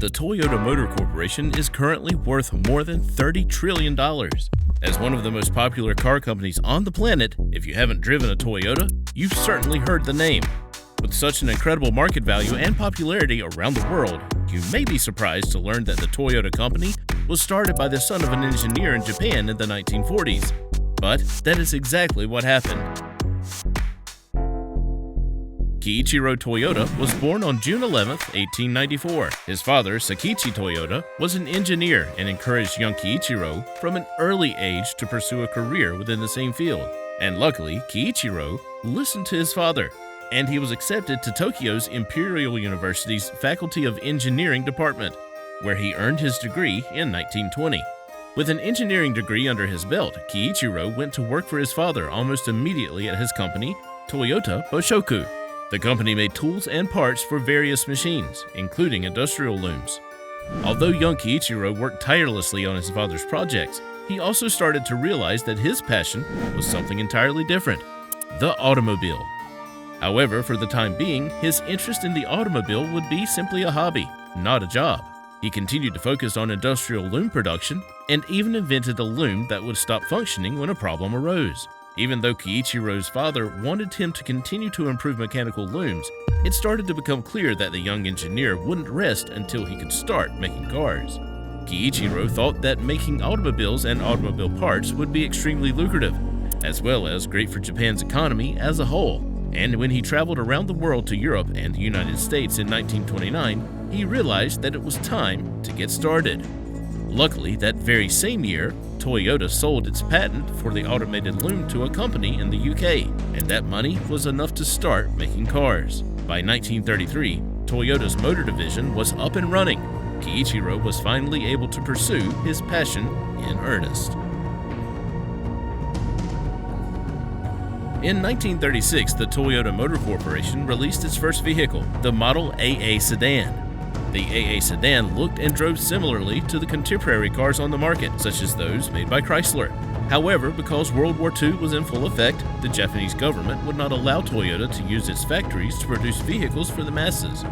The Toyota Motor Corporation is currently worth more than $30 trillion. As one of the most popular car companies on the planet, if you haven't driven a Toyota, you've certainly heard the name. With such an incredible market value and popularity around the world, you may be surprised to learn that the Toyota company was started by the son of an engineer in Japan in the 1940s. But that is exactly what happened. Kiichiro Toyota was born on June 11, 1894. His father, Sakichi Toyota, was an engineer and encouraged young Kiichiro from an early age to pursue a career within the same field. And luckily, Kiichiro listened to his father, and he was accepted to Tokyo's Imperial University's Faculty of Engineering department, where he earned his degree in 1920. With an engineering degree under his belt, Kiichiro went to work for his father almost immediately at his company, Toyota Boshoku. The company made tools and parts for various machines, including industrial looms. Although young Kiichiro worked tirelessly on his father's projects, he also started to realize that his passion was something entirely different: the automobile. However, for the time being, his interest in the automobile would be simply a hobby, not a job. He continued to focus on industrial loom production and even invented a loom that would stop functioning when a problem arose. Even though Kiichiro's father wanted him to continue to improve mechanical looms, it started to become clear that the young engineer wouldn't rest until he could start making cars. Kiichiro thought that making automobiles and automobile parts would be extremely lucrative, as well as great for Japan's economy as a whole. And when he traveled around the world to Europe and the United States in 1929, he realized that it was time to get started. Luckily, that very same year, Toyota sold its patent for the automated loom to a company in the UK, and that money was enough to start making cars. By 1933, Toyota's motor division was up and running. Kiichiro was finally able to pursue his passion in earnest. In 1936, the Toyota Motor Corporation released its first vehicle, the Model AA sedan. The AA sedan looked and drove similarly to the contemporary cars on the market, such as those made by Chrysler. However, because World War II was in full effect, the Japanese government would not allow Toyota to use its factories to produce vehicles for the masses.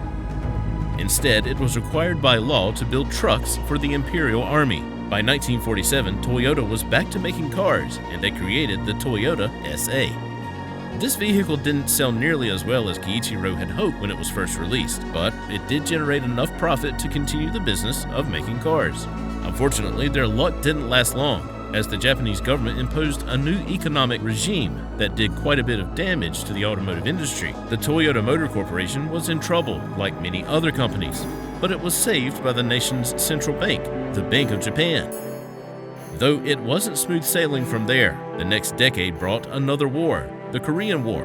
Instead, it was required by law to build trucks for the Imperial Army. By 1947, Toyota was back to making cars, and they created the Toyota SA. This vehicle didn't sell nearly as well as Kiichiro had hoped when it was first released, but it did generate enough profit to continue the business of making cars. Unfortunately, their luck didn't last long, as the Japanese government imposed a new economic regime that did quite a bit of damage to the automotive industry. The Toyota Motor Corporation was in trouble, like many other companies, but it was saved by the nation's central bank, the Bank of Japan. Though it wasn't smooth sailing from there, the next decade brought another war, the Korean War.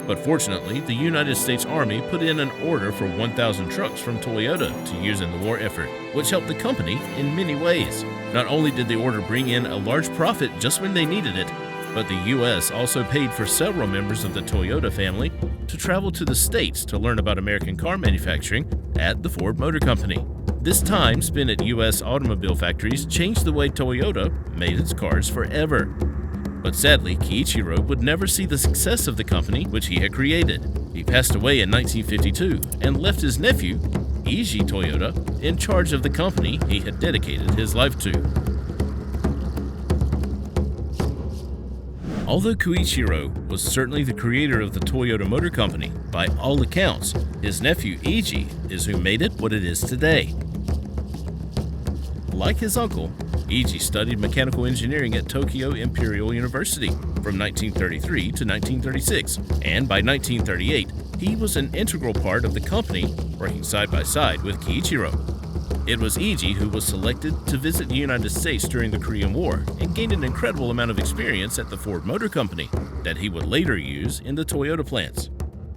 But fortunately, the United States Army put in an order for 1,000 trucks from Toyota to use in the war effort, which helped the company in many ways. Not only did the order bring in a large profit just when they needed it, but the U.S. also paid for several members of the Toyota family to travel to the States to learn about American car manufacturing at the Ford Motor Company. This time spent at U.S. automobile factories changed the way Toyota made its cars forever. But sadly, Kiichiro would never see the success of the company which he had created. He passed away in 1952 and left his nephew, Eiji Toyota, in charge of the company he had dedicated his life to. Although Kiichiro was certainly the creator of the Toyota Motor Company, by all accounts, his nephew Eiji is who made it what it is today. Like his uncle, Eiji studied mechanical engineering at Tokyo Imperial University from 1933 to 1936, and by 1938, he was an integral part of the company, working side by side with Kiichiro. It was Eiji who was selected to visit the United States during the Korean War and gained an incredible amount of experience at the Ford Motor Company that he would later use in the Toyota plants.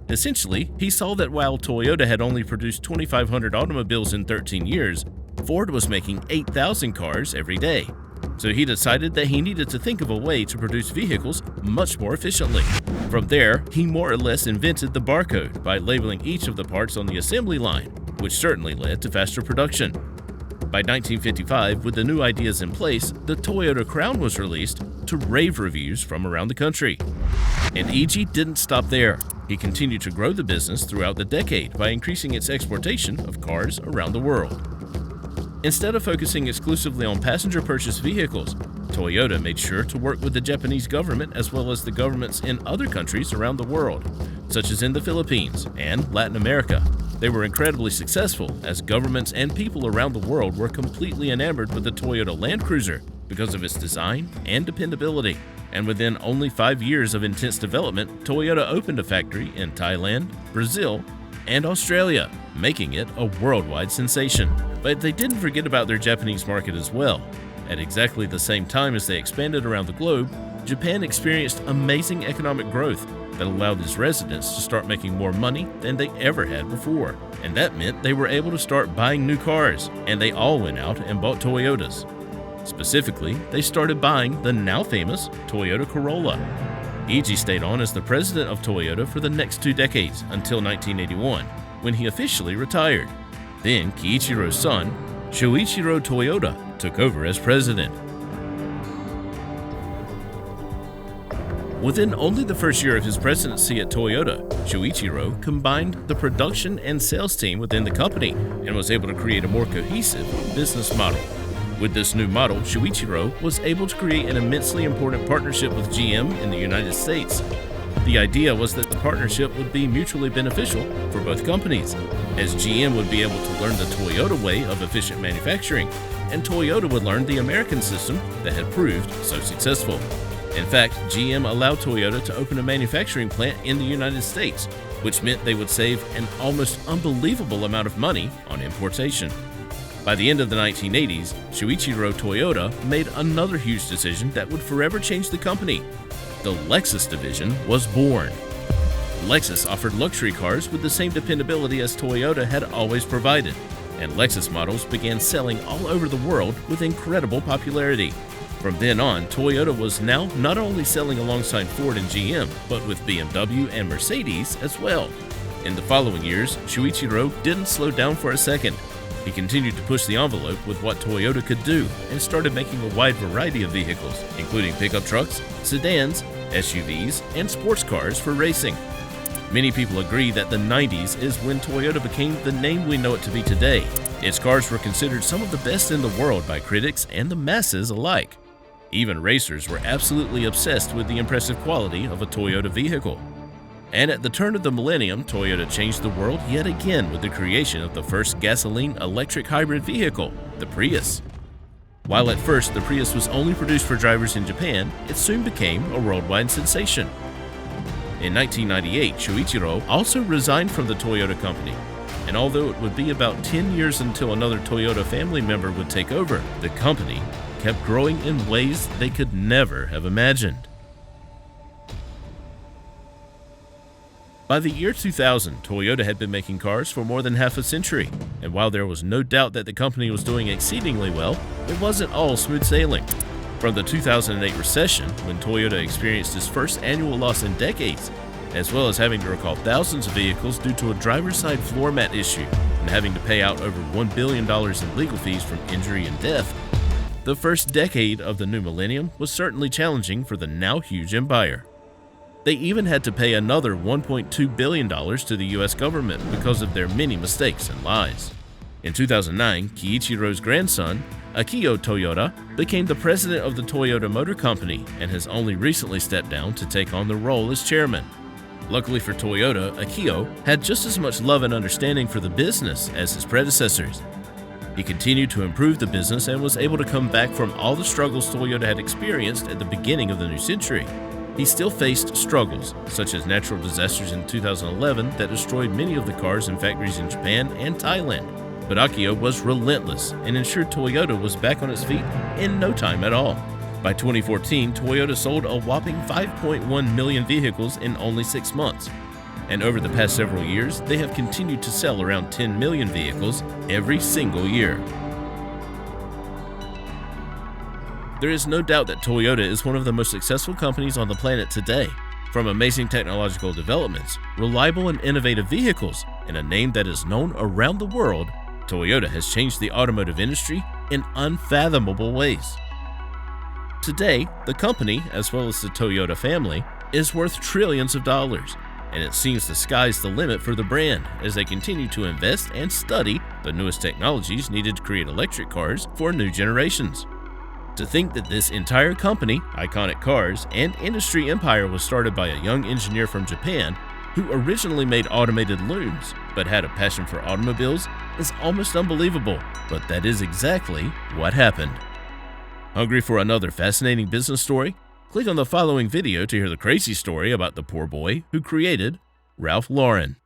Essentially, he saw that while Toyota had only produced 2,500 automobiles in 13 years, Ford was making 8,000 cars every day. So he decided that he needed to think of a way to produce vehicles much more efficiently. From there, he more or less invented the barcode by labeling each of the parts on the assembly line, which certainly led to faster production. By 1955, with the new ideas in place, the Toyota Crown was released to rave reviews from around the country. And Eiji didn't stop there. He continued to grow the business throughout the decade by increasing its exportation of cars around the world. Instead of focusing exclusively on passenger purchase vehicles, Toyota made sure to work with the Japanese government as well as the governments in other countries around the world, such as in the Philippines and Latin America. They were incredibly successful as governments and people around the world were completely enamored with the Toyota Land Cruiser because of its design and dependability. And within only 5 years of intense development, Toyota opened a factory in Thailand, Brazil, and Australia, making it a worldwide sensation. But they didn't forget about their Japanese market as well. At exactly the same time as they expanded around the globe, Japan experienced amazing economic growth that allowed its residents to start making more money than they ever had before. And that meant they were able to start buying new cars, and they all went out and bought Toyotas. Specifically, they started buying the now famous Toyota Corolla. Kiichiro stayed on as the president of Toyota for the next 2 decades until 1981, when he officially retired. Then Kiichiro's son, Choichiro Toyota, took over as president. Within only the first year of his presidency at Toyota, Choichiro combined the production and sales team within the company and was able to create a more cohesive business model. With this new model, Choichiro was able to create an immensely important partnership with GM in the United States. The idea was that the partnership would be mutually beneficial for both companies, as GM would be able to learn the Toyota way of efficient manufacturing, and Toyota would learn the American system that had proved so successful. In fact, GM allowed Toyota to open a manufacturing plant in the United States, which meant they would save an almost unbelievable amount of money on importation. By the end of the 1980s, Choichiro Toyota made another huge decision that would forever change the company. The Lexus division was born. Lexus offered luxury cars with the same dependability as Toyota had always provided, and Lexus models began selling all over the world with incredible popularity. From then on, Toyota was now not only selling alongside Ford and GM, but with BMW and Mercedes as well. In the following years, Choichiro didn't slow down for a second. He continued to push the envelope with what Toyota could do and started making a wide variety of vehicles, including pickup trucks, sedans, SUVs, and sports cars for racing. Many people agree that the 90s is when Toyota became the name we know it to be today. Its cars were considered some of the best in the world by critics and the masses alike. Even racers were absolutely obsessed with the impressive quality of a Toyota vehicle. And at the turn of the millennium, Toyota changed the world yet again with the creation of the first gasoline-electric hybrid vehicle, the Prius. While at first the Prius was only produced for drivers in Japan, it soon became a worldwide sensation. In 1998, Choichiro also resigned from the Toyota company, and although it would be about 10 years until another Toyota family member would take over, the company kept growing in ways they could never have imagined. By the year 2000, Toyota had been making cars for more than half a century, and while there was no doubt that the company was doing exceedingly well, it wasn't all smooth sailing. From the 2008 recession, when Toyota experienced its first annual loss in decades, as well as having to recall thousands of vehicles due to a driver's side floor mat issue and having to pay out over $1 billion in legal fees from injury and death, the first decade of the new millennium was certainly challenging for the now huge empire. They even had to pay another $1.2 billion to the US government because of their many mistakes and lies. In 2009, Kiichiro's grandson, Akio Toyota, became the president of the Toyota Motor Company and has only recently stepped down to take on the role as chairman. Luckily for Toyota, Akio had just as much love and understanding for the business as his predecessors. He continued to improve the business and was able to come back from all the struggles Toyota had experienced at the beginning of the new century. He still faced struggles, such as natural disasters in 2011 that destroyed many of the cars and factories in Japan and Thailand. But Akio was relentless and ensured Toyota was back on its feet in no time at all. By 2014, Toyota sold a whopping 5.1 million vehicles in only 6 months. And over the past several years, they have continued to sell around 10 million vehicles every single year. There is no doubt that Toyota is one of the most successful companies on the planet today. From amazing technological developments, reliable and innovative vehicles, and a name that is known around the world, Toyota has changed the automotive industry in unfathomable ways. Today, the company, as well as the Toyota family, is worth trillions of dollars. and it seems the sky's the limit for the brand as they continue to invest and study the newest technologies needed to create electric cars for new generations. To think that this entire company, Iconic Cars, and industry empire was started by a young engineer from Japan who originally made automated looms but had a passion for automobiles is almost unbelievable, but that is exactly what happened. Hungry for another fascinating business story? Click on the following video to hear the crazy story about the poor boy who created Ralph Lauren.